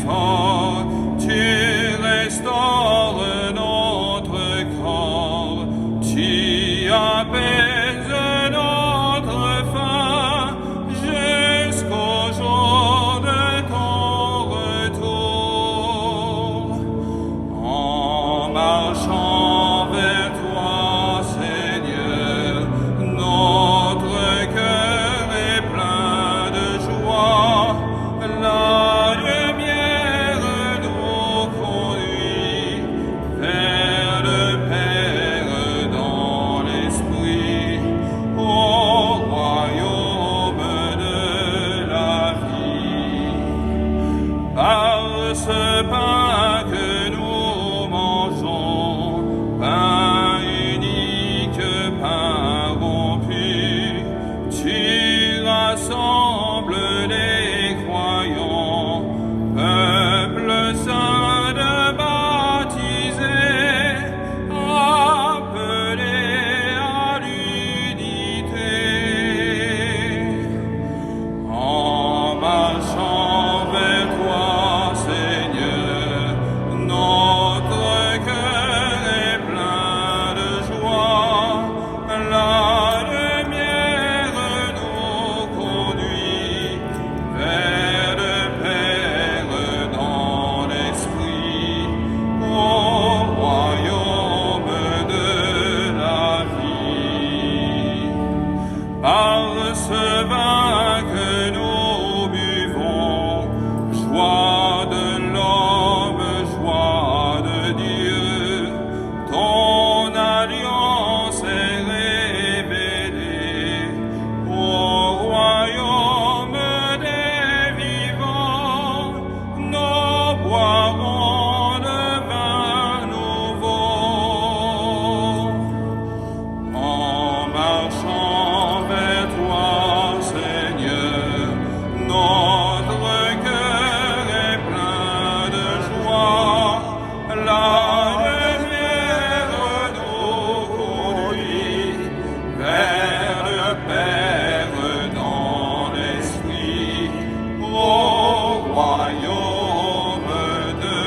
fort, tu restaures notre corps, tu apaises notre faim jusqu'au jour de ton retour. En marchant vers toi, Seigneur, notre cœur est plein de joie. La lumière nous conduit vers le Père dans l'esprit, au royaume de la vie. Par ce pain que nous mangeons, pain unique, pain rompu, tu rassembles les croyants, peuple saint de baptisés, appelés à l'unité. En marchant vers toi, Seigneur, notre cœur est plein de joie. La lumière nous conduit vers le Père dans l'esprit, au royaume de la vie. Par ce vin que nous buvons, joie de l'homme, joie de Dieu, ton alliance est révélée au royaume des vivants. Nous boirons le vin nouveau. En marchant vers toi, Seigneur, notre cœur est plein de joie. La lumière nous conduit vers le Père dans l'esprit, au royaume de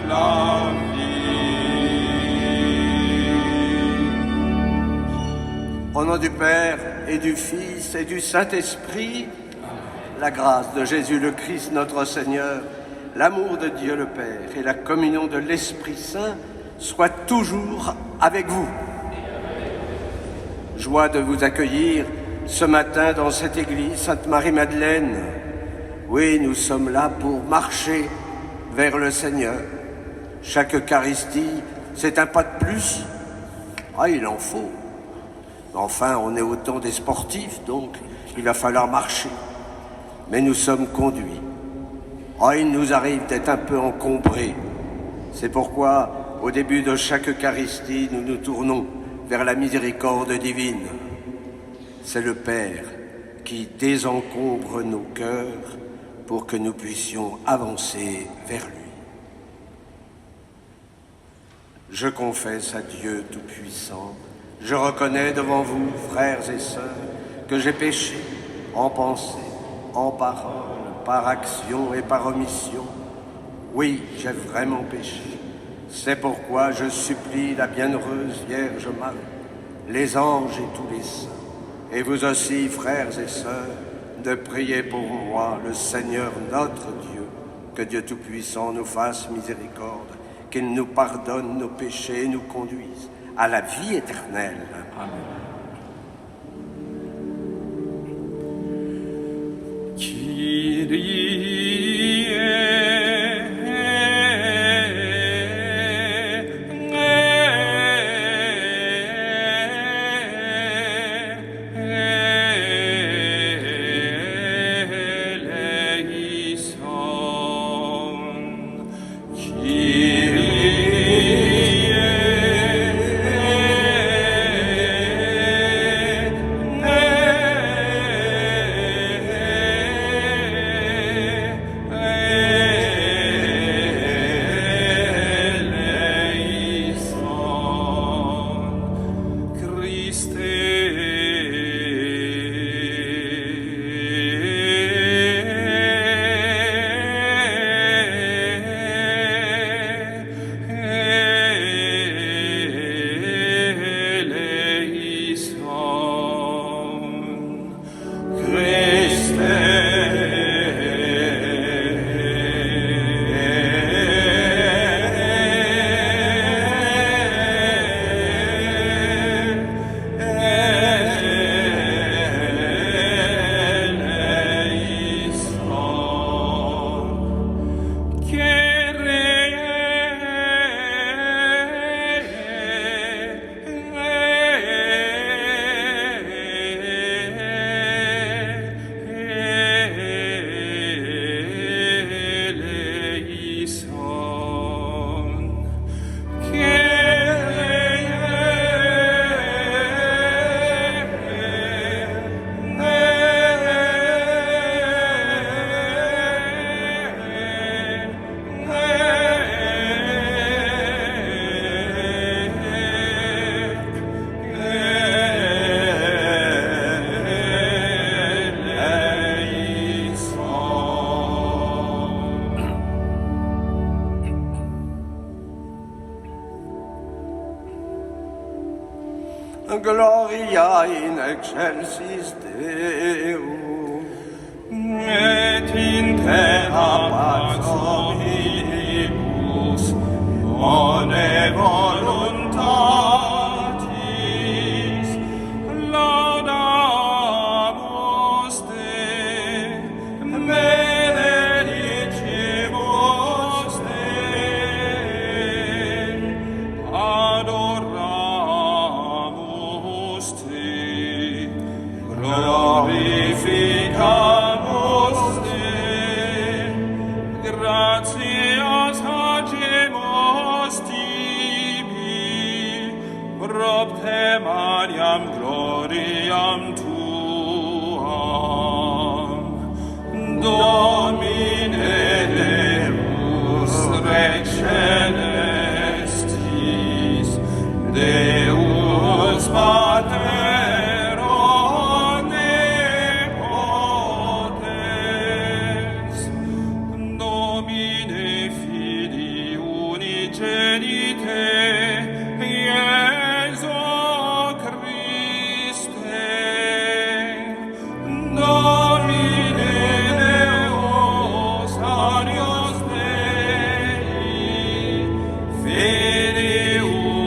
la vie. Au nom du Père et du Fils et du Saint-Esprit, la grâce de Jésus le Christ notre Seigneur, l'amour de Dieu le Père et la communion de l'Esprit Saint soient toujours avec vous. Joie de vous accueillir ce matin dans cette église Sainte-Marie-Madeleine. Oui, nous sommes là pour marcher vers le Seigneur. Chaque Eucharistie, c'est un pas de plus. Ah, il en faut. Enfin, on est autant des sportifs, donc il va falloir marcher. Mais nous sommes conduits. Ah, il nous arrive d'être un peu encombrés. C'est pourquoi, au début de chaque Eucharistie, nous nous tournons vers la miséricorde divine. C'est le Père qui désencombre nos cœurs pour que nous puissions avancer vers lui. Je confesse à Dieu Tout-Puissant, je reconnais devant vous, frères et sœurs, que j'ai péché en pensée, en parole, par action et par omission. Oui, j'ai vraiment péché. C'est pourquoi je supplie la bienheureuse Vierge Marie, les anges et tous les saints, et vous aussi, frères et sœurs, de prier pour moi, le Seigneur notre Dieu, que Dieu Tout-Puissant nous fasse miséricorde, qu'il nous pardonne nos péchés et nous conduise à la vie éternelle. Amen. Kyrie Gloria in excelsis Deo. Et in terra pax omnibus, bone voluntatis, laudamus Te, benedicimus Te, adoramus Te, glorificamus Te, gratias agemus Tibi, propter Mariam gloriam Tuam. Domine Deus Rex Celestis, Deus Pater omnipotens, Domine Filii unigenite, Iesu Christe, Domine Deus Arius Dei, Filius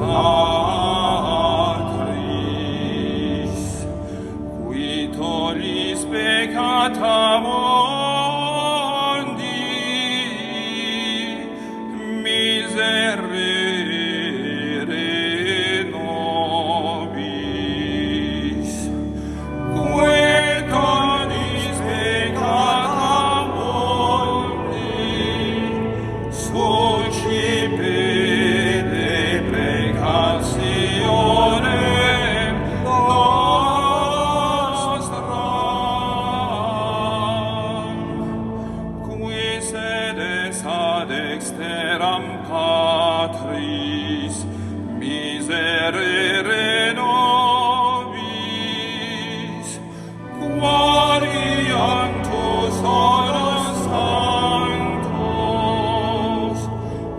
Patris, qui tollis peccata mundi, miserere nobis. Qui tollis peccata mundi, suscipe de peccationem nostram, qui sedes ad exteram Patris, miserere nobis, quariantus oros sanctos,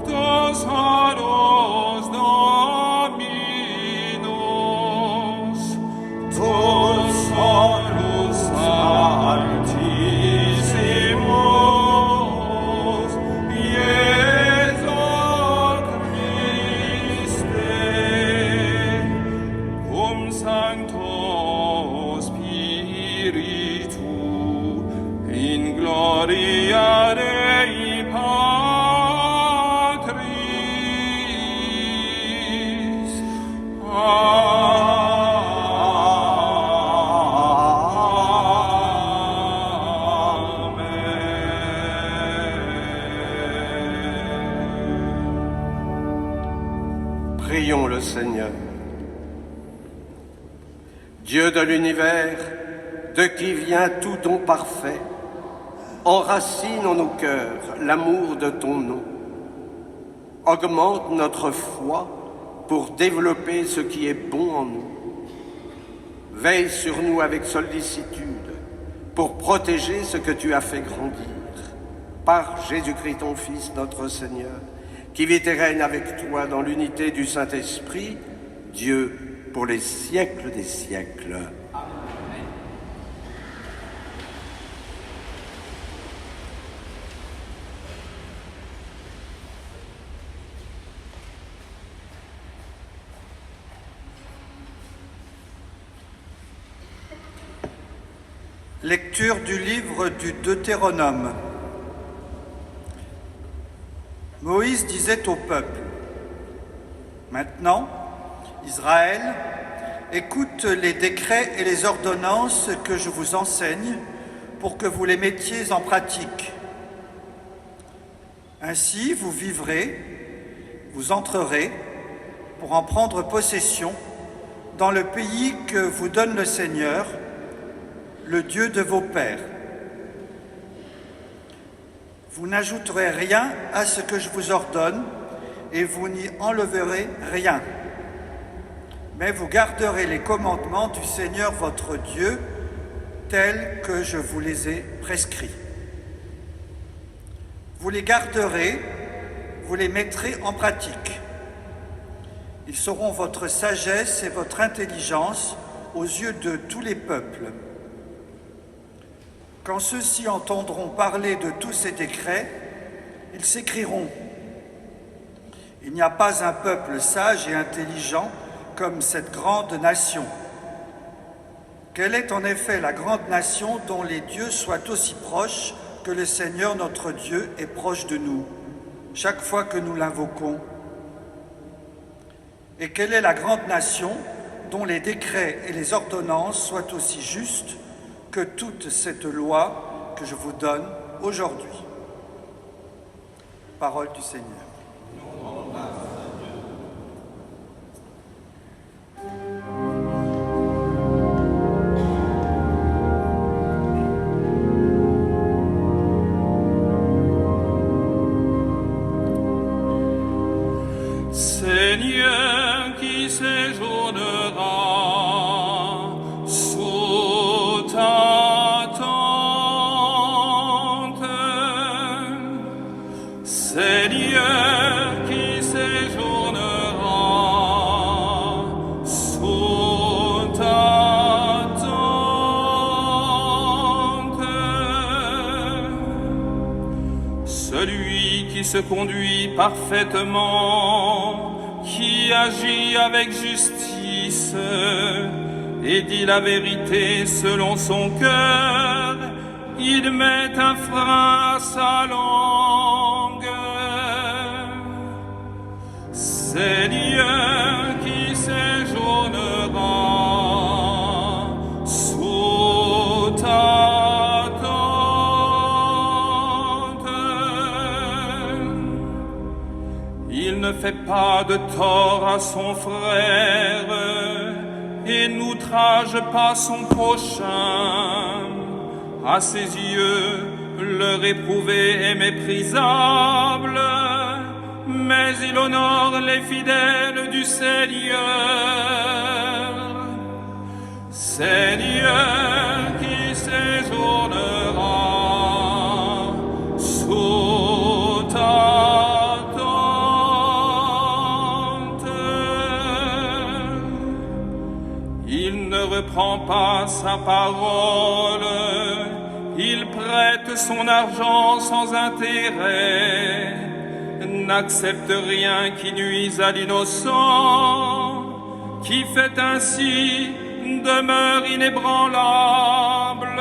tos haros Dominus, tus solus sanctissimus, Iesu Christe, cum Sancto Spiritu, in gloria Dei Patris. Amen. Prions le Seigneur. Dieu de l'univers, de qui vient tout don parfait, enracine en nos cœurs l'amour de ton nom. Augmente notre foi pour développer ce qui est bon en nous. Veille sur nous avec sollicitude pour protéger ce que tu as fait grandir. Par Jésus-Christ ton Fils, notre Seigneur, qui vit et règne avec toi dans l'unité du Saint-Esprit, Dieu, pour les siècles des siècles. Lecture du livre du Deutéronome. Moïse disait au peuple: Maintenant, Israël, écoute les décrets et les ordonnances que je vous enseigne pour que vous les mettiez en pratique. Ainsi, vous vivrez, vous entrerez pour en prendre possession dans le pays que vous donne le Seigneur, le Dieu de vos pères. Vous n'ajouterez rien à ce que je vous ordonne et vous n'y enleverez rien. Mais vous garderez les commandements du Seigneur votre Dieu tels que je vous les ai prescrits. Vous les garderez, vous les mettrez en pratique. Ils seront votre sagesse et votre intelligence aux yeux de tous les peuples. Quand ceux-ci entendront parler de tous ces décrets, ils s'écrieront : il n'y a pas un peuple sage et intelligent comme cette grande nation. Quelle est en effet la grande nation dont les dieux soient aussi proches que le Seigneur notre Dieu est proche de nous, chaque fois que nous l'invoquons? Et quelle est la grande nation dont les décrets et les ordonnances soient aussi justes que toute cette loi que je vous donne aujourd'hui? Parole du Seigneur. Seigneur qui séjournera sous ta tente, Seigneur qui séjournera sous ta tente, celui qui se conduit parfaitement, qui agit avec justice et dit la vérité selon son cœur, il met un frein à sa langue. Seigneur qui séjournera sous ta tente, il ne fait pas de tort à son frère et n'outrage pas son prochain. À ses yeux, le réprouvé est méprisable, mais il honore les fidèles du Seigneur. Seigneur qui séjournera sous ta tente, il ne reprend pas sa parole, il prête son argent sans intérêt, n'accepte rien qui nuise à l'innocent, qui fait ainsi demeure inébranlable.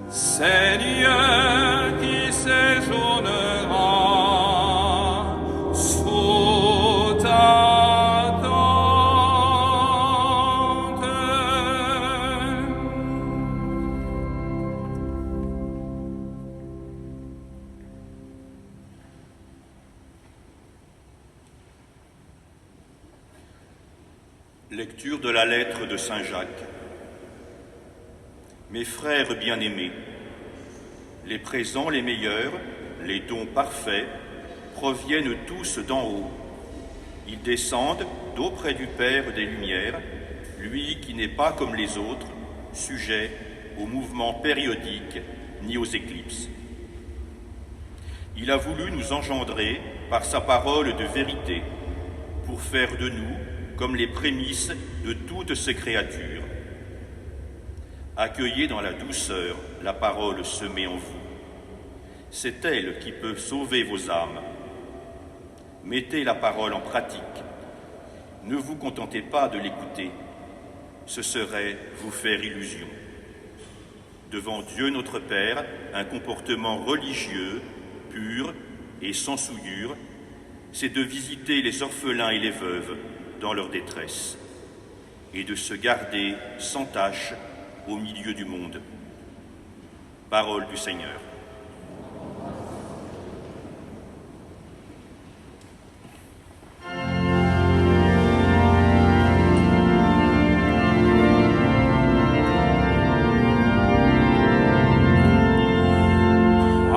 Seigneur qui séjournera sous ta tente, Lecture de la lettre de Saint Jacques. Mes frères bien-aimés, les présents les meilleurs, les dons parfaits, proviennent tous d'en haut. Ils descendent d'auprès du Père des Lumières, lui qui n'est pas comme les autres, sujet aux mouvements périodiques ni aux éclipses. Il a voulu nous engendrer par sa parole de vérité, pour faire de nous comme les prémices de toutes ces créatures. Accueillez dans la douceur la parole semée en vous. C'est elle qui peut sauver vos âmes. Mettez la parole en pratique. Ne vous contentez pas de l'écouter. Ce serait vous faire illusion. Devant Dieu notre Père, un comportement religieux, pur et sans souillure, c'est de visiter les orphelins et les veuves dans leur détresse, et de se garder sans tache au milieu du monde. Parole du Seigneur.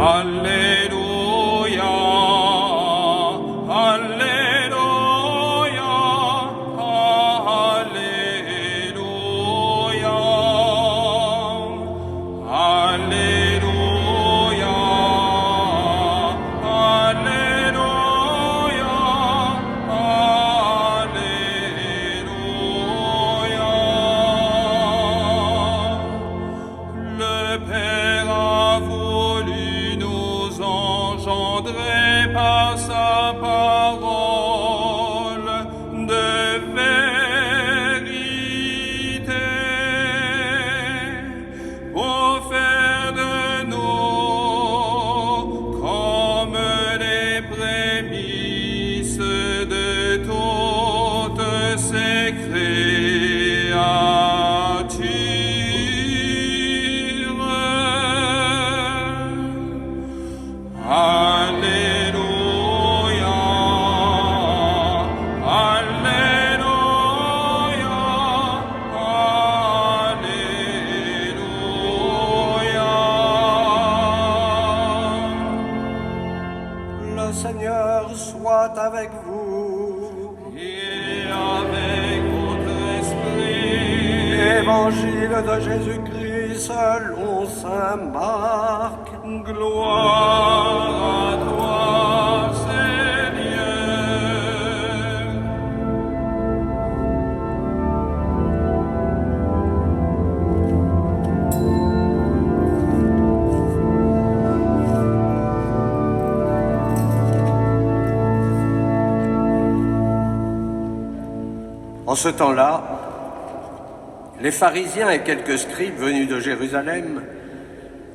Alléluia, Alléluia, Alléluia, Alléluia. engendrés par sa parole de vérité, pour faire de nous comme les prémices de toutes ces créatures. Alléluia, Alléluia, Alléluia. Le Seigneur soit avec vous. Et avec votre esprit. Évangile de Jésus-Christ selon saint Marc. Gloire à toi, Seigneur. En ce temps-là, les pharisiens et quelques scribes venus de Jérusalem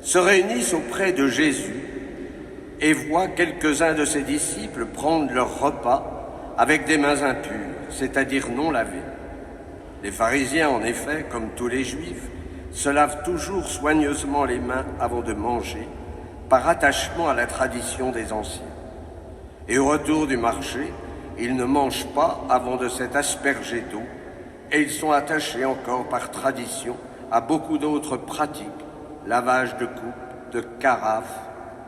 se réunissent auprès de Jésus et voient quelques-uns de ses disciples prendre leur repas avec des mains impures, c'est-à-dire non lavées. Les pharisiens, en effet, comme tous les juifs, se lavent toujours soigneusement les mains avant de manger, par attachement à la tradition des anciens. Et au retour du marché, ils ne mangent pas avant de s'être aspergés d'eau, et ils sont attachés encore par tradition à beaucoup d'autres pratiques, lavage de coupes, de carafes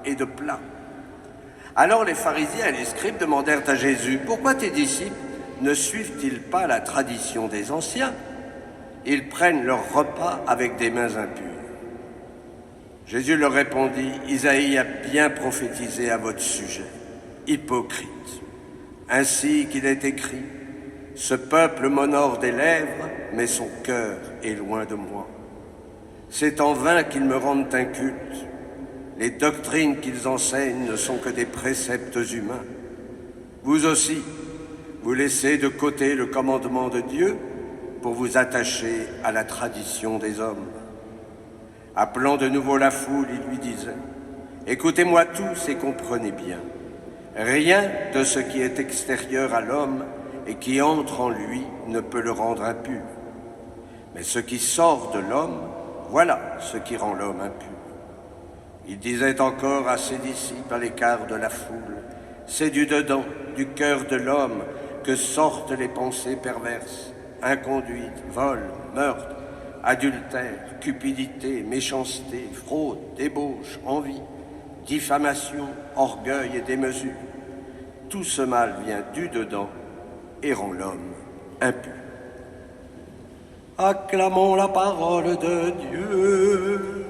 et de plats. Alors les pharisiens et les scribes demandèrent à Jésus: « Pourquoi tes disciples ne suivent-ils pas la tradition des anciens? Ils prennent leur repas avec des mains impures. » Jésus leur répondit: « Isaïe a bien prophétisé à votre sujet, hypocrite. Ainsi qu'il est écrit: ce peuple m'honore des lèvres, mais son cœur est loin de moi. C'est en vain qu'ils me rendent un culte. Les doctrines qu'ils enseignent ne sont que des préceptes humains. Vous aussi, vous laissez de côté le commandement de Dieu pour vous attacher à la tradition des hommes. » Appelant de nouveau la foule, il lui disait: « Écoutez-moi tous et comprenez bien. Rien de ce qui est extérieur à l'homme et qui entre en lui ne peut le rendre impur. Mais ce qui sort de l'homme, voilà ce qui rend l'homme impur. » Il disait encore à ses disciples à l'écart de la foule: « C'est du dedans, du cœur de l'homme, que sortent les pensées perverses, inconduite, vol, meurtre, adultère, cupidité, méchanceté, fraude, débauche, envie, diffamation, orgueil et démesure. Tout ce mal vient du dedans et rend l'homme impur. » Acclamons la parole de Dieu.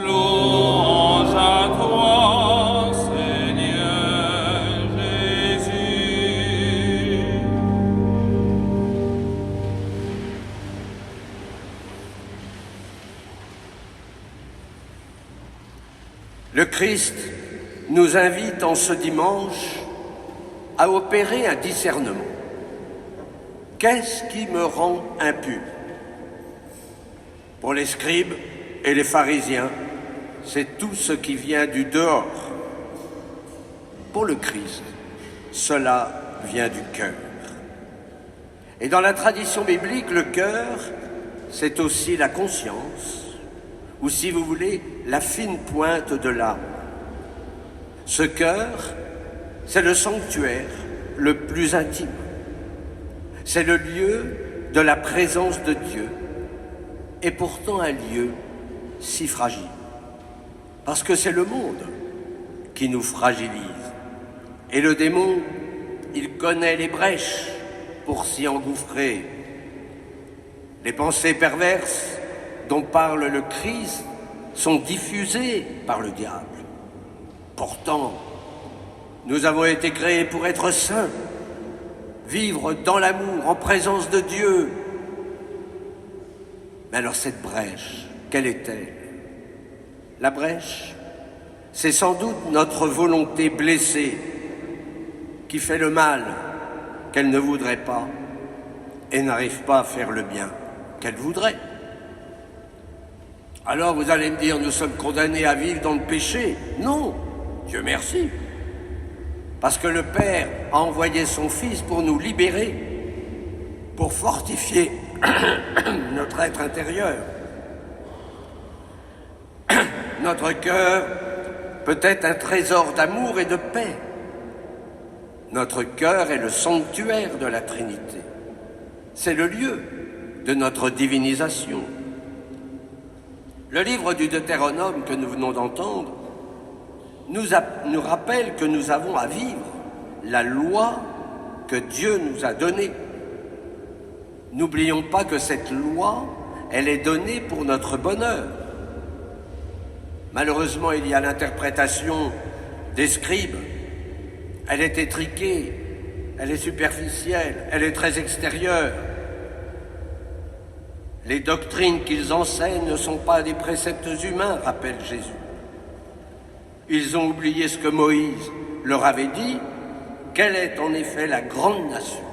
Louange à toi, Seigneur Jésus. Le Christ nous invite en ce dimanche à opérer un discernement. Qu'est-ce qui me rend impur? Pour les scribes et les pharisiens, c'est tout ce qui vient du dehors. Pour le Christ, cela vient du cœur. Et dans la tradition biblique, le cœur, c'est aussi la conscience, ou si vous voulez, la fine pointe de l'âme. Ce cœur, c'est le sanctuaire le plus intime. C'est le lieu de la présence de Dieu, et pourtant un lieu si fragile. Parce que c'est le monde qui nous fragilise. Et le démon, il connaît les brèches pour s'y engouffrer. Les pensées perverses dont parle le Christ sont diffusées par le diable. Pourtant, nous avons été créés pour être saints, vivre dans l'amour, en présence de Dieu. Mais alors cette brèche, quelle est-elle? La brèche, C'est sans doute notre volonté blessée qui fait le mal qu'elle ne voudrait pas et n'arrive pas à faire le bien qu'elle voudrait. Alors vous allez me dire, nous sommes condamnés à vivre dans le péché. Non, Dieu merci. Parce que le Père a envoyé son Fils pour nous libérer, pour fortifier notre être intérieur. Notre cœur peut être un trésor d'amour et de paix. Notre cœur est le sanctuaire de la Trinité. C'est le lieu de notre divinisation. Le livre du Deutéronome que nous venons d'entendre nous rappelle que nous avons à vivre la loi que Dieu nous a donnée. N'oublions pas que cette loi, elle est donnée pour notre bonheur. Malheureusement, il y a l'interprétation des scribes. Elle est étriquée, elle est superficielle, elle est très extérieure. Les doctrines qu'ils enseignent ne sont pas des préceptes humains, rappelle Jésus. Ils ont oublié ce que Moïse leur avait dit, quelle est en effet la grande nation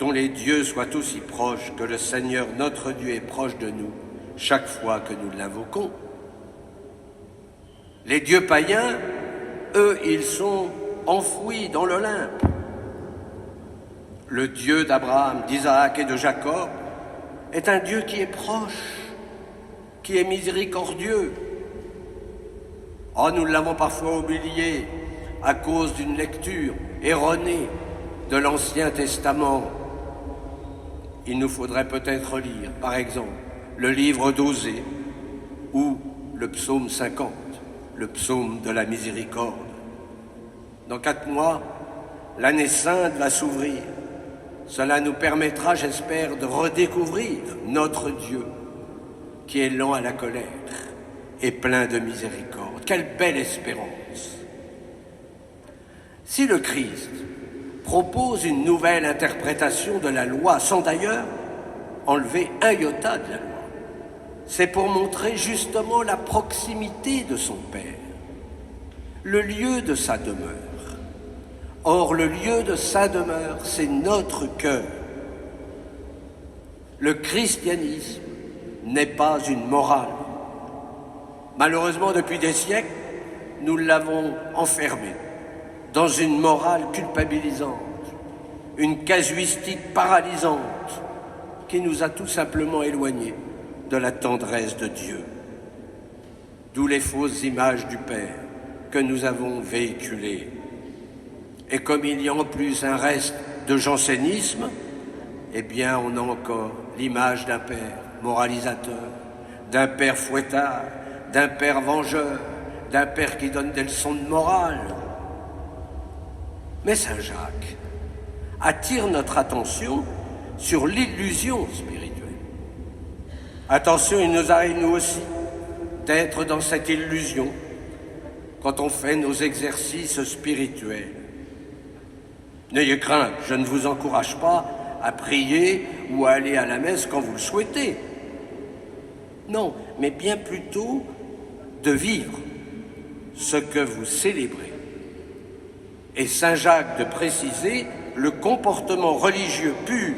dont les dieux soient aussi proches que le Seigneur notre Dieu est proche de nous chaque fois que nous l'invoquons. Les dieux païens, eux, ils sont enfouis dans l'Olympe. Le Dieu d'Abraham, d'Isaac et de Jacob est un Dieu qui est proche, qui est miséricordieux. Oh, nous l'avons parfois oublié à cause d'une lecture erronée de l'Ancien Testament. Il nous faudrait peut-être lire, par exemple, le livre d'Osée ou le psaume 50, le psaume de la miséricorde. Dans 4 mois, l'année sainte va s'ouvrir. Cela nous permettra, j'espère, de redécouvrir notre Dieu qui est lent à la colère et plein de miséricorde. Quelle belle espérance! Si le Christ propose une nouvelle interprétation de la loi sans d'ailleurs enlever un iota de la loi, c'est pour montrer justement la proximité de son Père, le lieu de sa demeure. Or, le lieu de sa demeure, c'est notre cœur. Le christianisme n'est pas une morale. Malheureusement, depuis des siècles, nous l'avons enfermé dans une morale culpabilisante, une casuistique paralysante qui nous a tout simplement éloignés de la tendresse de Dieu. D'où les fausses images du Père que nous avons véhiculées. Et comme il y a en plus un reste de jansénisme, eh bien on a encore l'image d'un Père moralisateur, d'un Père fouettard, d'un Père vengeur, d'un Père qui donne des leçons de morale. Mais Saint Jacques attire notre attention sur l'illusion spirituelle. Attention, il nous arrive nous aussi d'être dans cette illusion quand on fait nos exercices spirituels. N'ayez crainte, je ne vous encourage pas à prier ou à aller à la messe quand vous le souhaitez. Non, mais bien plutôt de vivre ce que vous célébrez. Et Saint Jacques de préciser, le comportement religieux pur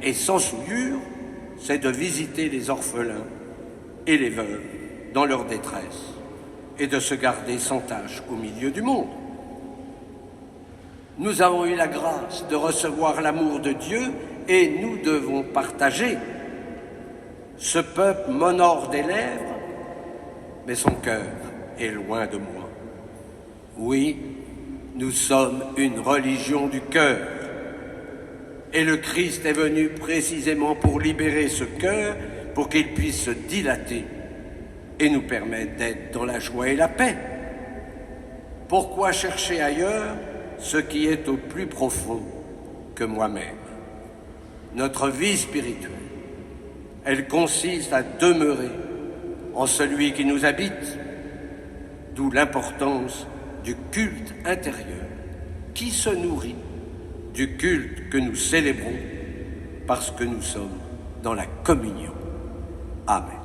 et sans souillure, c'est de visiter les orphelins et les veuves dans leur détresse et de se garder sans tache au milieu du monde. Nous avons eu la grâce de recevoir l'amour de Dieu et nous devons partager. Ce peuple m'honore des lèvres, mais son cœur est loin de moi. Oui, nous sommes une religion du cœur. Et le Christ est venu précisément pour libérer ce cœur, pour qu'il puisse se dilater et nous permettre d'être dans la joie et la paix. Pourquoi chercher ailleurs ce qui est au plus profond que moi-même? Notre vie spirituelle, elle consiste à demeurer en celui qui nous habite, d'où l'importance du culte intérieur qui se nourrit du culte que nous célébrons parce que nous sommes dans la communion. Amen.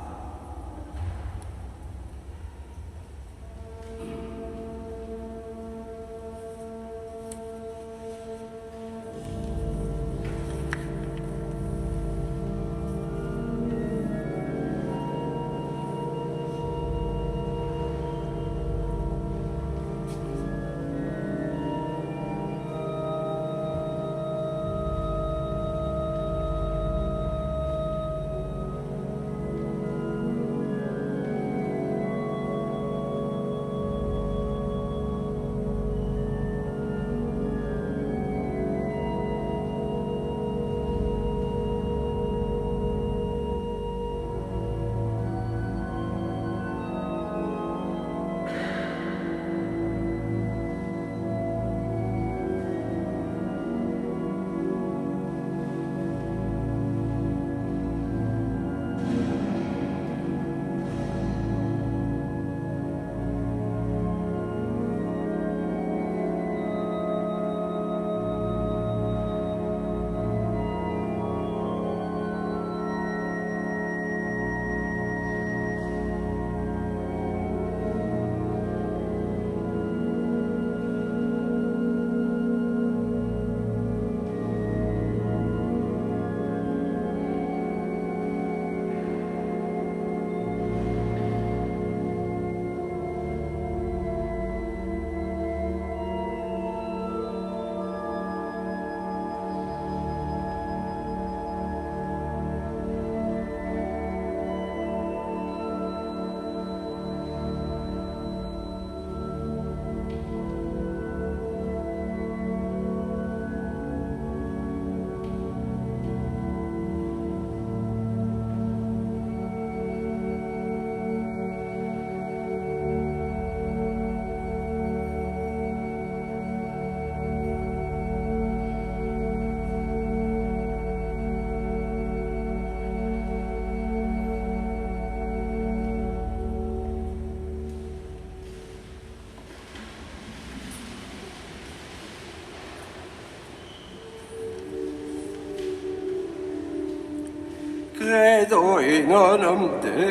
credo in onum Deum,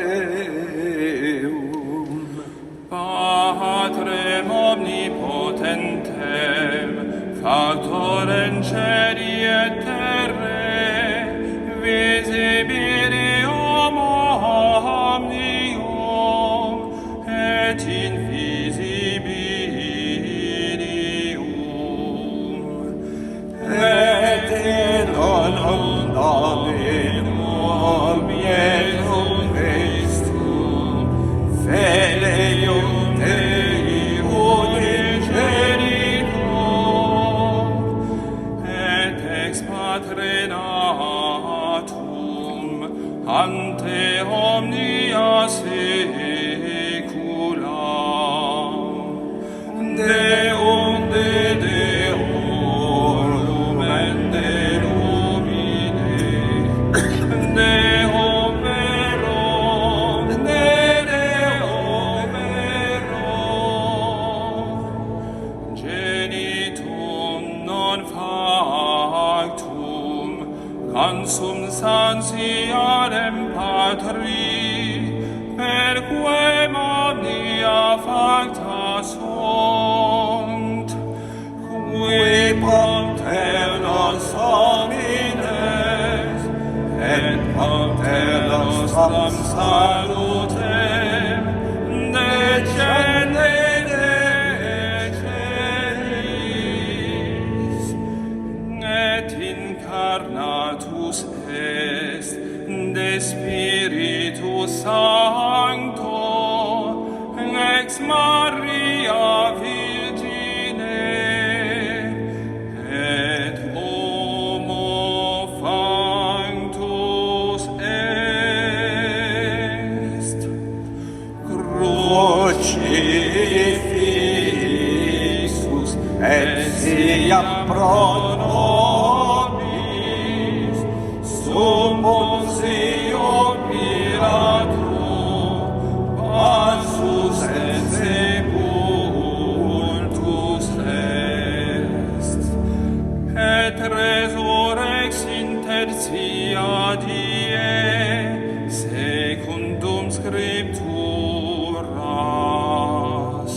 Patrem omnipotentem, factorem celi et terrae, visibilium omnium, et invisibilium, et in onum Dominum Iesum Christum, Filium Dei unigenitum, et ex Patre natum, ante omnia saecula, Deum de Deorum et de Lumine, Deum verum, de Deum verum, genitum non factum, cansum santiarem Patri, per quem omnia facta sunt, qui Pater nos homines, et Pater nostrum salutem, decende celis, et incarnatus est de Spiritus Sancto, ex Maria Virgine, et homo factus est. crucifixus et sia pro nobis sumus io Pilato passus et sepultus est, Et resurrex in tertia die, secundum scripturas,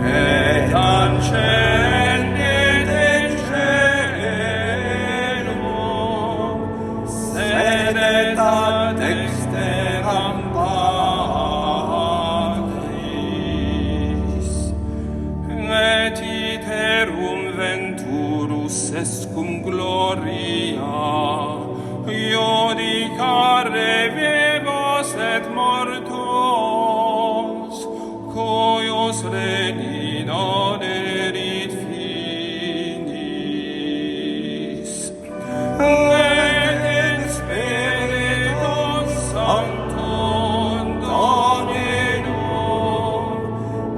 et ascendit in caelum, sedet ad dexteram Patris, et iterum venturus est cum gloria, iudicare vivos et mortos, cuius regni non erit finis. Et in Spiritus Sanctum Dominum,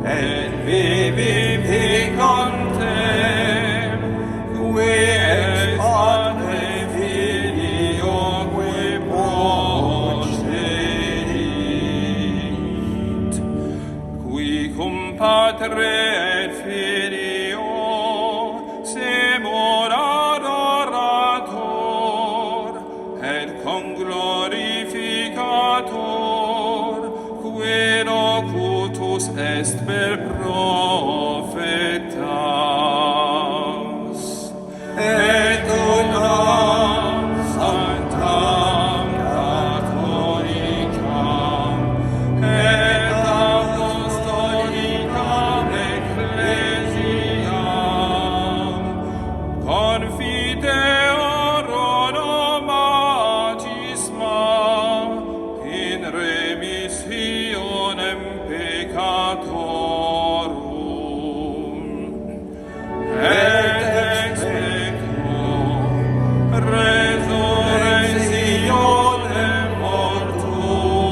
et vivificantem, qui ex Patre Filio qui procerit, qui cum Patre et Filio semur adorator, et conglorificator, qui locutus est per prophetas. et unam sanctam catholicam, Et apostolicam ecclesiam, confiteorum baptisma in remissionem peccatorum, et expecto resurrectionem mortuorum,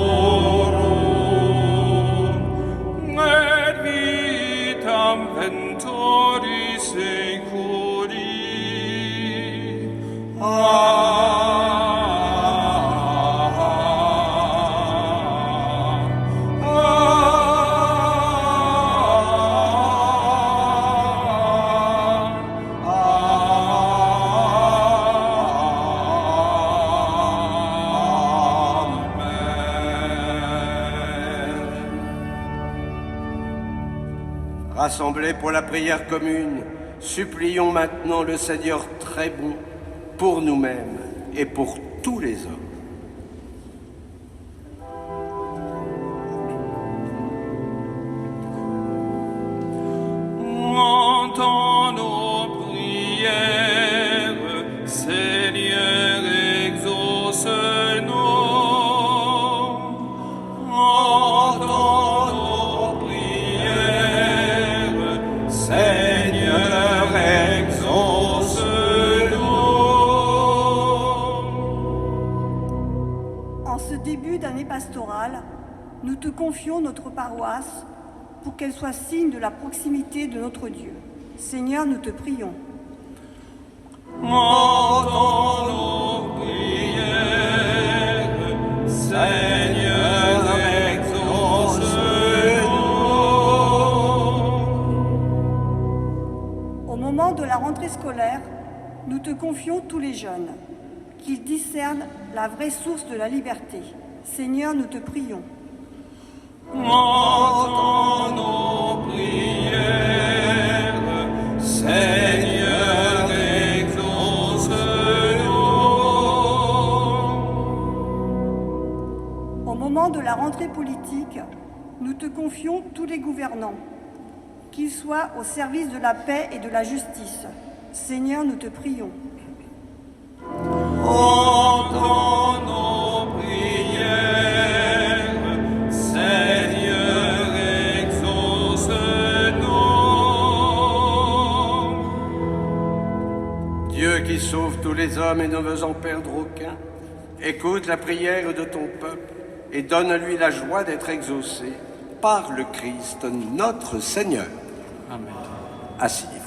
et vitam venturi seculi. Rassemblés pour la prière commune, supplions maintenant le Seigneur très bon pour nous-mêmes et pour tous les hommes. Entends nos prières, Seigneur, exauce-nous. Entends nos prières, Seigneur, exauce-nous. En ce début d'année pastorale, nous te confions notre paroisse pour qu'elle soit signe de la proximité de notre Dieu. Seigneur, nous te prions. Entends nos prières, Seigneur, exauce-nous. Au moment de la rentrée scolaire, nous te confions tous les jeunes, qu'ils discernent la vraie source de la liberté. Seigneur, nous te prions. Entends nos prières, Seigneur, exauce-nous. Au moment de la rentrée politique, nous te confions tous les gouvernants, qu'ils soient au service de la paix et de la justice. Seigneur, nous te prions. Entends nos prières, Seigneur, exauce-nous. Dieu qui sauve tous les hommes et ne veut en perdre aucun, écoute la prière de ton peuple et donne-lui la joie d'être exaucé par le Christ, notre Seigneur. Amen. Asseyez-vous.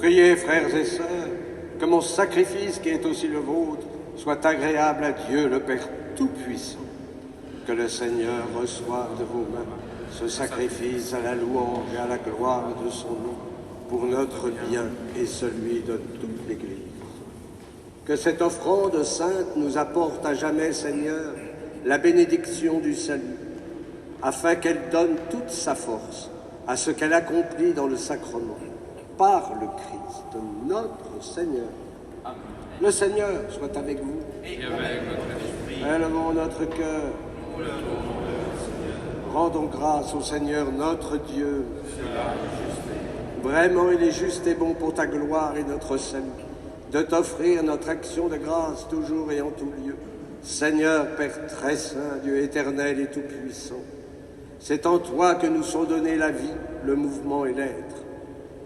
Priez, frères et sœurs, que mon sacrifice qui est aussi le vôtre soit agréable à Dieu le Père Tout-Puissant. Que le Seigneur reçoive de vos mains ce sacrifice à la louange et à la gloire de son nom, pour notre bien et celui de toute l'Église. Que cette offrande sainte nous apporte à jamais, Seigneur, la bénédiction du salut, afin qu'elle donne toute sa force à ce qu'elle accomplit dans le sacrement, par le Christ, notre Seigneur. Amen. Le Seigneur soit avec vous. Et avec votre esprit. Élevons notre cœur. Rendons grâce au Seigneur notre Dieu. Vraiment, il est juste et bon pour ta gloire et notre salut, de t'offrir notre action de grâce toujours et en tout lieu. Seigneur, Père très saint, Dieu éternel et tout-puissant, c'est en toi que nous sont donnés la vie, le mouvement et l'être.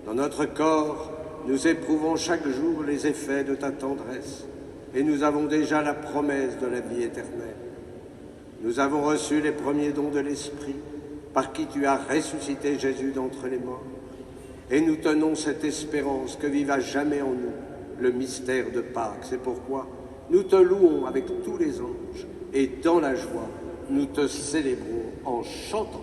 Dans notre corps, nous éprouvons chaque jour les effets de ta tendresse, et nous avons déjà la promesse de la vie éternelle. Nous avons reçu les premiers dons de l'Esprit, par qui tu as ressuscité Jésus d'entre les morts, et nous tenons cette espérance que vive à jamais en nous le mystère de Pâques. C'est pourquoi nous te louons avec tous les anges, et dans la joie, nous te célébrons en chantant.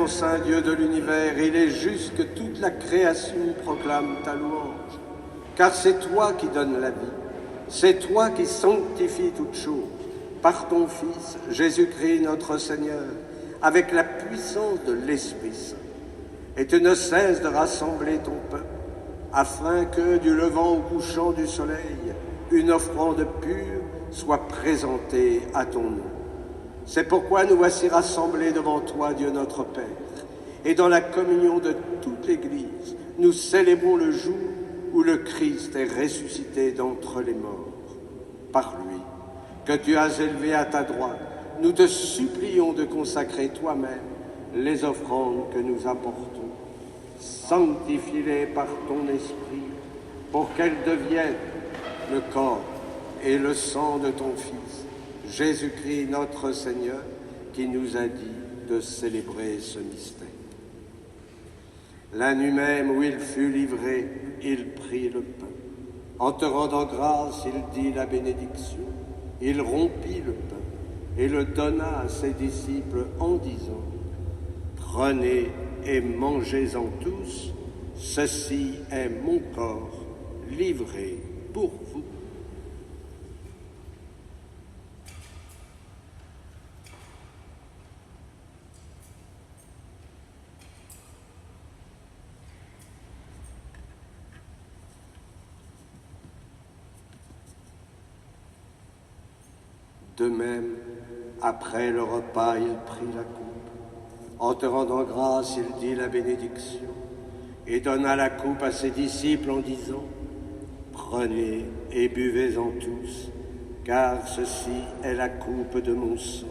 Saint Dieu de l'univers, il est juste que toute la création proclame ta louange, car c'est toi qui donnes la vie, c'est toi qui sanctifies toutes choses, par ton Fils, Jésus-Christ notre Seigneur, avec la puissance de l'Esprit Saint. Et tu ne cesses de rassembler ton peuple, afin que, du levant au couchant du soleil, une offrande pure soit présentée à ton nom. C'est pourquoi nous voici rassemblés devant toi, Dieu notre Père, et dans la communion de toute l'Église, nous célébrons le jour où le Christ est ressuscité d'entre les morts. Par lui, que tu as élevé à ta droite, nous te supplions de consacrer toi-même les offrandes que nous apportons. Sanctifie-les par ton esprit, pour qu'elles deviennent le corps et le sang de ton Fils, Jésus-Christ notre Seigneur, qui nous a dit de célébrer ce mystère. La nuit même où il fut livré, il prit le pain. En te rendant grâce, il dit la bénédiction. Il rompit le pain et le donna à ses disciples en disant : « Prenez et mangez-en tous, ceci est mon corps livré pour vous. » De même, après le repas, il prit la coupe. En te rendant grâce, il dit la bénédiction et donna la coupe à ses disciples en disant : Prenez et buvez-en tous, car ceci est la coupe de mon sang,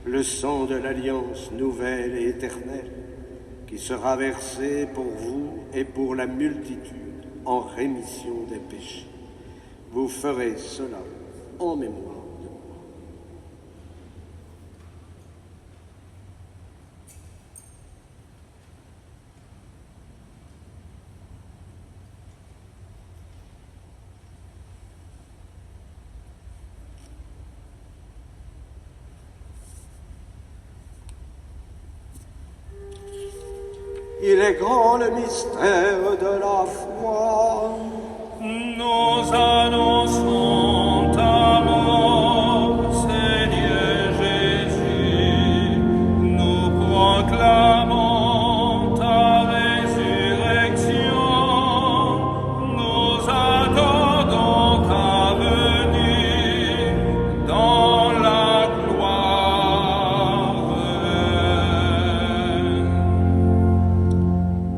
le sang de l'alliance nouvelle et éternelle, qui sera versé pour vous et pour la multitude en rémission des péchés. Vous ferez cela en mémoire de moi. Il est grand le mystère de la foi. Nous annonçons ta mort, Seigneur Jésus. Nous proclamons ta résurrection. Nous attendons ta venue dans la gloire.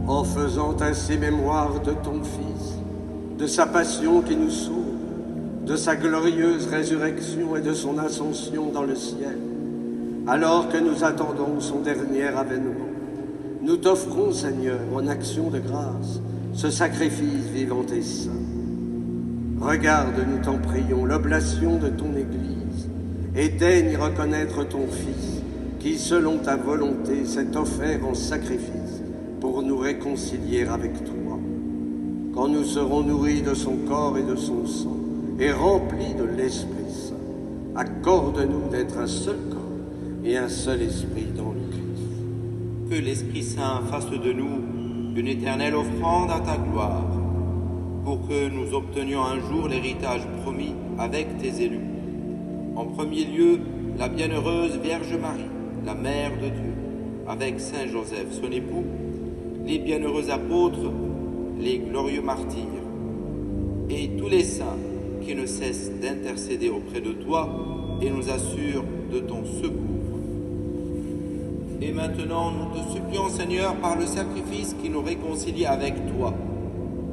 En faisant ainsi mémoire de ton Fils, de sa passion qui nous sauve, de sa glorieuse résurrection et de son ascension dans le ciel, alors que nous attendons son dernier avènement, nous t'offrons, Seigneur, en action de grâce, ce sacrifice vivant et saint. Regarde, nous t'en prions, l'oblation de ton Église, et daigne reconnaître ton Fils, qui, selon ta volonté, s'est offert en sacrifice pour nous réconcilier avec toi. Quand nous serons nourris de son corps et de son sang, et remplis de l'Esprit Saint, accorde-nous d'être un seul corps et un seul esprit dans le Christ. Que l'Esprit Saint fasse de nous une éternelle offrande à ta gloire, pour que nous obtenions un jour l'héritage promis avec tes élus. En premier lieu, la bienheureuse Vierge Marie, la Mère de Dieu, avec Saint Joseph, son époux, les bienheureux apôtres, les glorieux martyrs, et tous les saints qui ne cessent d'intercéder auprès de toi et nous assurent de ton secours. Et maintenant, nous te supplions, Seigneur, par le sacrifice qui nous réconcilie avec toi,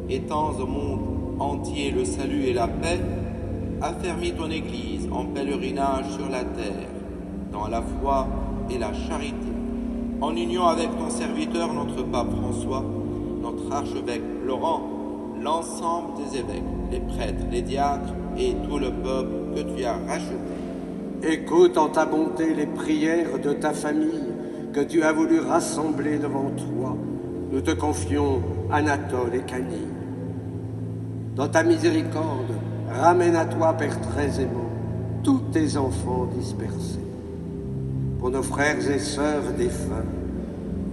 étends au monde entier le salut et la paix, affermis ton Église en pèlerinage sur la terre, dans la foi et la charité, en union avec ton serviteur, notre pape François, notre archevêque Laurent, l'ensemble des évêques, les prêtres, les diacres et tout le peuple que tu as racheté. Écoute en ta bonté les prières de ta famille que tu as voulu rassembler devant toi. Nous te confions Anatole et Camille. Dans ta miséricorde, ramène à toi, Père très aimant, tous tes enfants dispersés. Pour nos frères et sœurs défunts,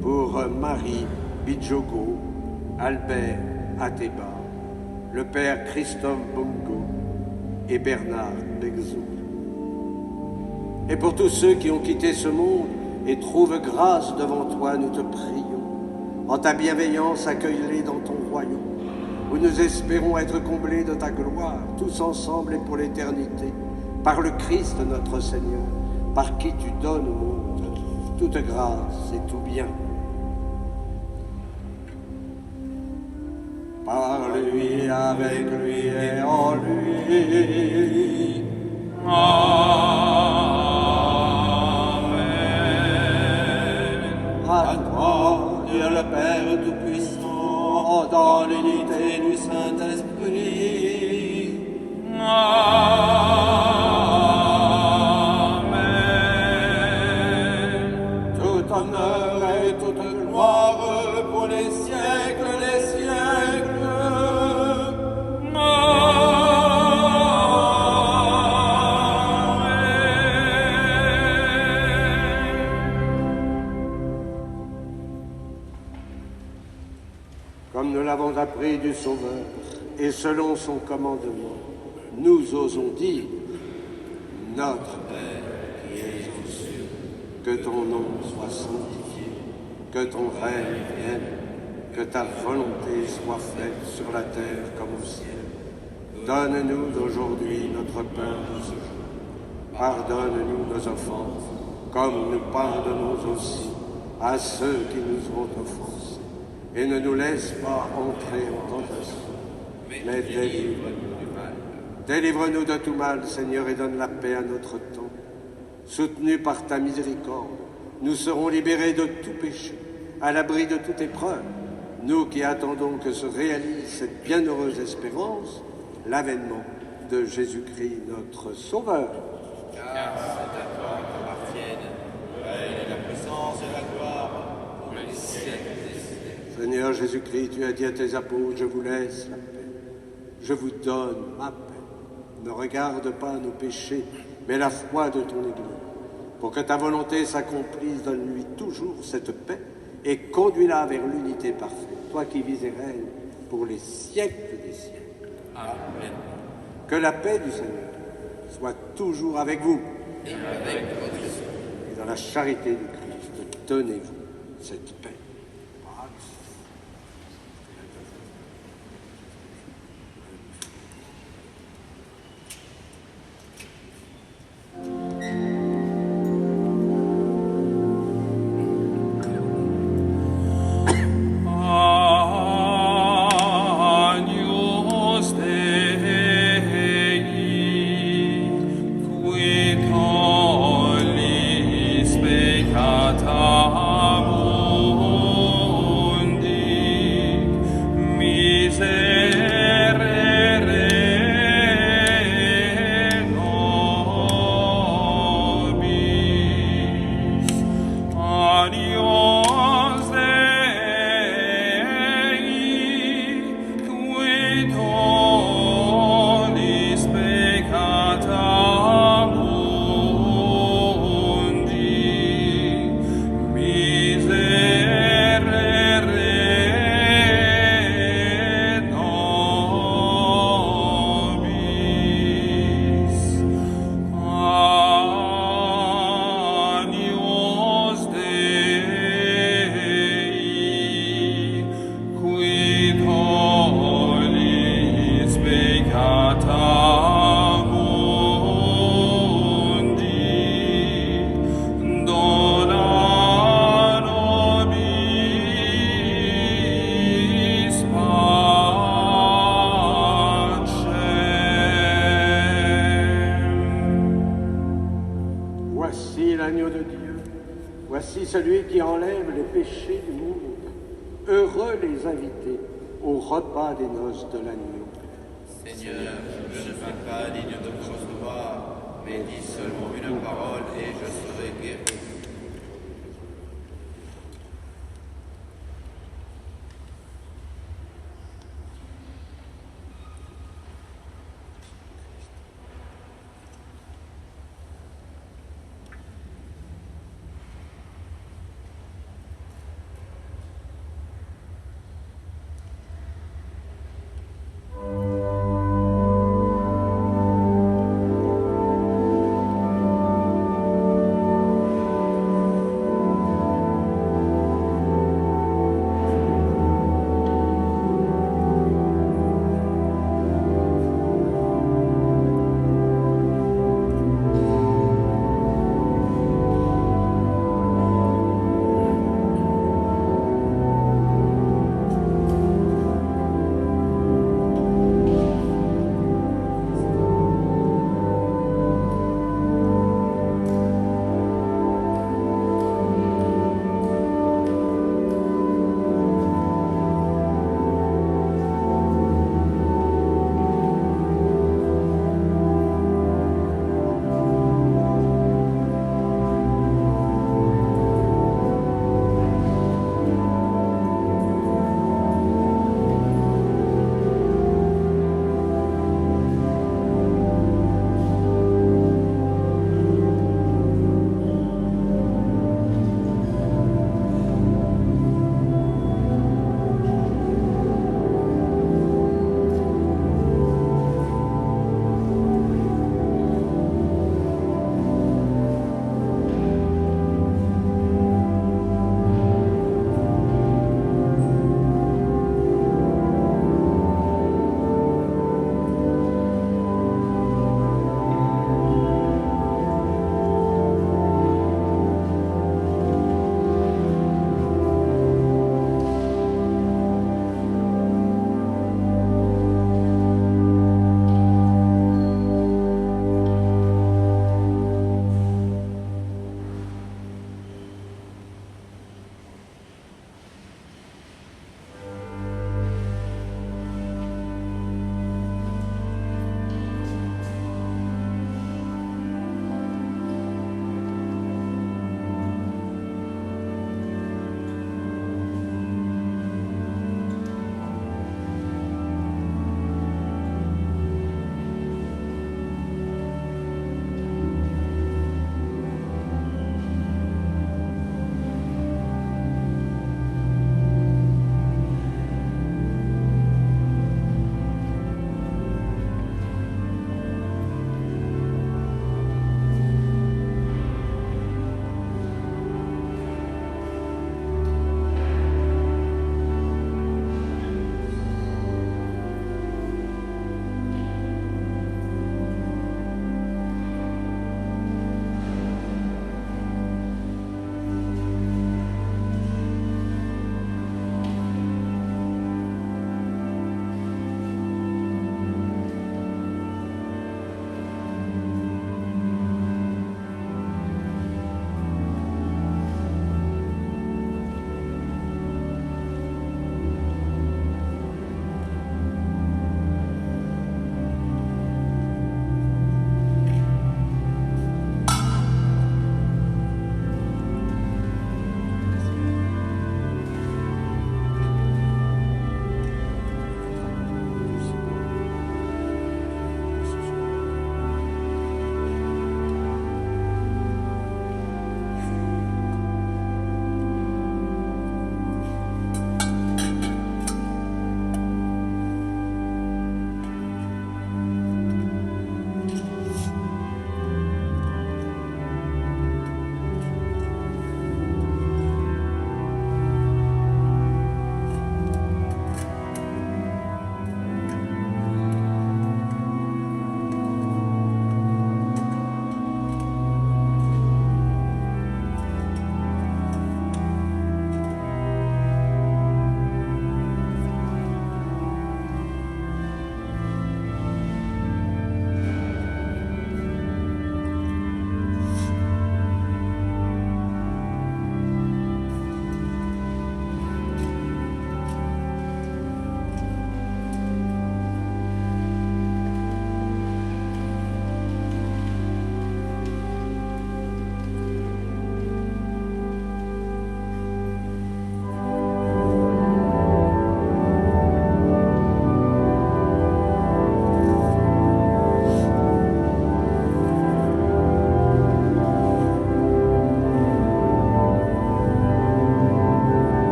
pour Marie Bidjogo, Albert Ateba, le père Christophe Bongo et Bernard Begzoul. Et pour tous ceux qui ont quitté ce monde et trouvent grâce devant toi, nous te prions. En ta bienveillance, accueille-les dans ton royaume, où nous espérons être comblés de ta gloire, tous ensemble et pour l'éternité, par le Christ notre Seigneur, par qui tu donnes au monde toute grâce et tout bien. Par lui, avec lui et en lui. Amen. À toi, Dieu le Père Tout-Puissant, dans l'unité du Saint-Esprit. Amen. Tout honneur et toute gloire pour les siècles des siècles. Comme nous l'avons appris du Sauveur, et selon son commandement, nous osons dire : Notre Père qui es aux cieux, que ton nom soit sanctifié, que ton règne vienne, que ta volonté soit faite sur la terre comme au ciel. Donne-nous aujourd'hui notre pain de ce jour. Pardonne-nous nos offenses, comme nous pardonnons aussi à ceux qui nous ont offensés. Et ne nous laisse pas entrer en tentation, mais délivre-nous du mal. Délivre-nous de tout mal, Seigneur, et donne la paix à notre temps. Soutenus par ta miséricorde, nous serons libérés de tout péché, à l'abri de toute épreuve, nous qui attendons que se réalise cette bienheureuse espérance, l'avènement de Jésus-Christ, notre Sauveur. Car c'est à toi qu'appartiennent le règne et la puissance et la gloire pour les siècles des siècles. Seigneur Jésus-Christ, tu as dit à tes apôtres, je vous laisse la paix, je vous donne ma paix. Ne regarde pas nos péchés, mais la foi de ton Église. Pour que ta volonté s'accomplisse, donne-lui toujours cette paix et conduis-la vers l'unité parfaite, toi qui vis et règnes pour les siècles des siècles. Amen. Que la paix du Seigneur soit toujours avec vous. Et avec votre esprit. Et dans la charité du Christ, donnez-vous cette paix. Agnus Dei, qui tollis peccata mundi, miserere nobis. Agnus Dei, qui tollis peccata mundi, miserere nobis. Agnus Dei, qui tollis peccata mundi, dona nobis pacem. Voici l'agneau de Dieu, voici celui qui enlève les péchés du monde. Heureux les invités au repas des noces de l'agneau. Seigneur, je ne suis pas digne de vous recevoir, mais dis seulement une parole et je serai guéri.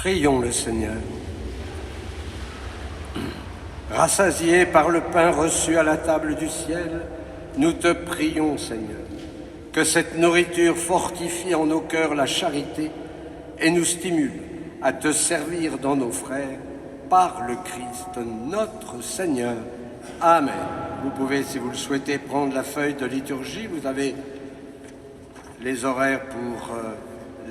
Prions le Seigneur. Rassasiés par le pain reçu à la table du ciel, nous te prions, Seigneur, que cette nourriture fortifie en nos cœurs la charité et nous stimule à te servir dans nos frères par le Christ notre Seigneur. Amen. Vous pouvez, si vous le souhaitez, prendre la feuille de liturgie. Vous avez les horaires pour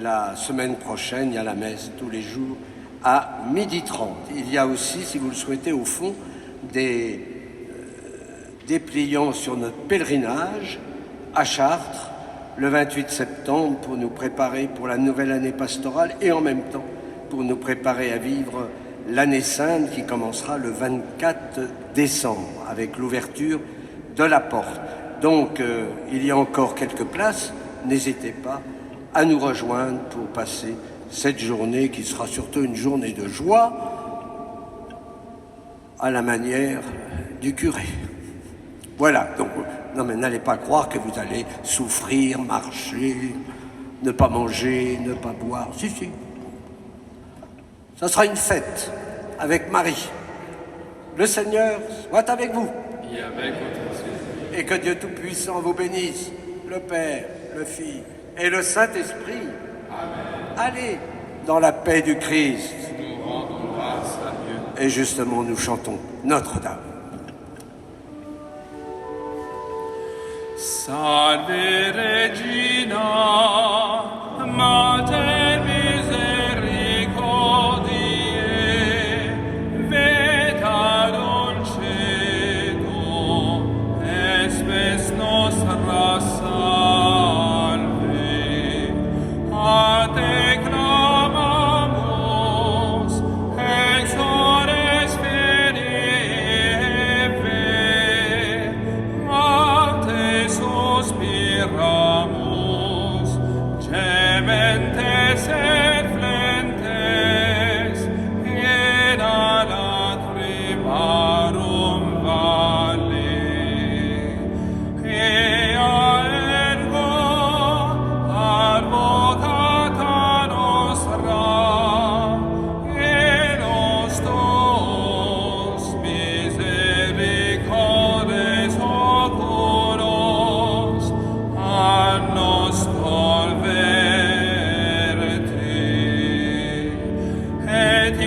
la semaine prochaine. Il y a la messe tous les jours à 12h30. Il y a aussi, si vous le souhaitez, au fond, des dépliants sur notre pèlerinage à Chartres le 28 septembre pour nous préparer pour la nouvelle année pastorale et en même temps pour nous préparer à vivre l'année sainte qui commencera le 24 décembre avec l'ouverture de la porte. Donc il y a encore quelques places, n'hésitez pas à nous rejoindre pour passer cette journée qui sera surtout une journée de joie à la manière du curé. Voilà, donc non mais n'allez pas croire que vous allez souffrir, marcher, ne pas manger, ne pas boire. Si. Ça sera une fête avec Marie. Le Seigneur soit avec vous. Et avec votre esprit. Et que Dieu Tout-Puissant vous bénisse, le Père, le Fils et le Saint-Esprit. Amen. Allez dans la paix du Christ. Nous rendons grâce à Dieu. Et justement, nous chantons Notre-Dame. Salve Regina, Mater misericordiae, veta dulcedo, espes nostra salve. A te clamamus, ex ores ferive, a te suspiramus, gementes et flentes, in a lacrimarum valle. Ea ergo advocata nostra, enos tos misericordes oculos, a nos converte. Et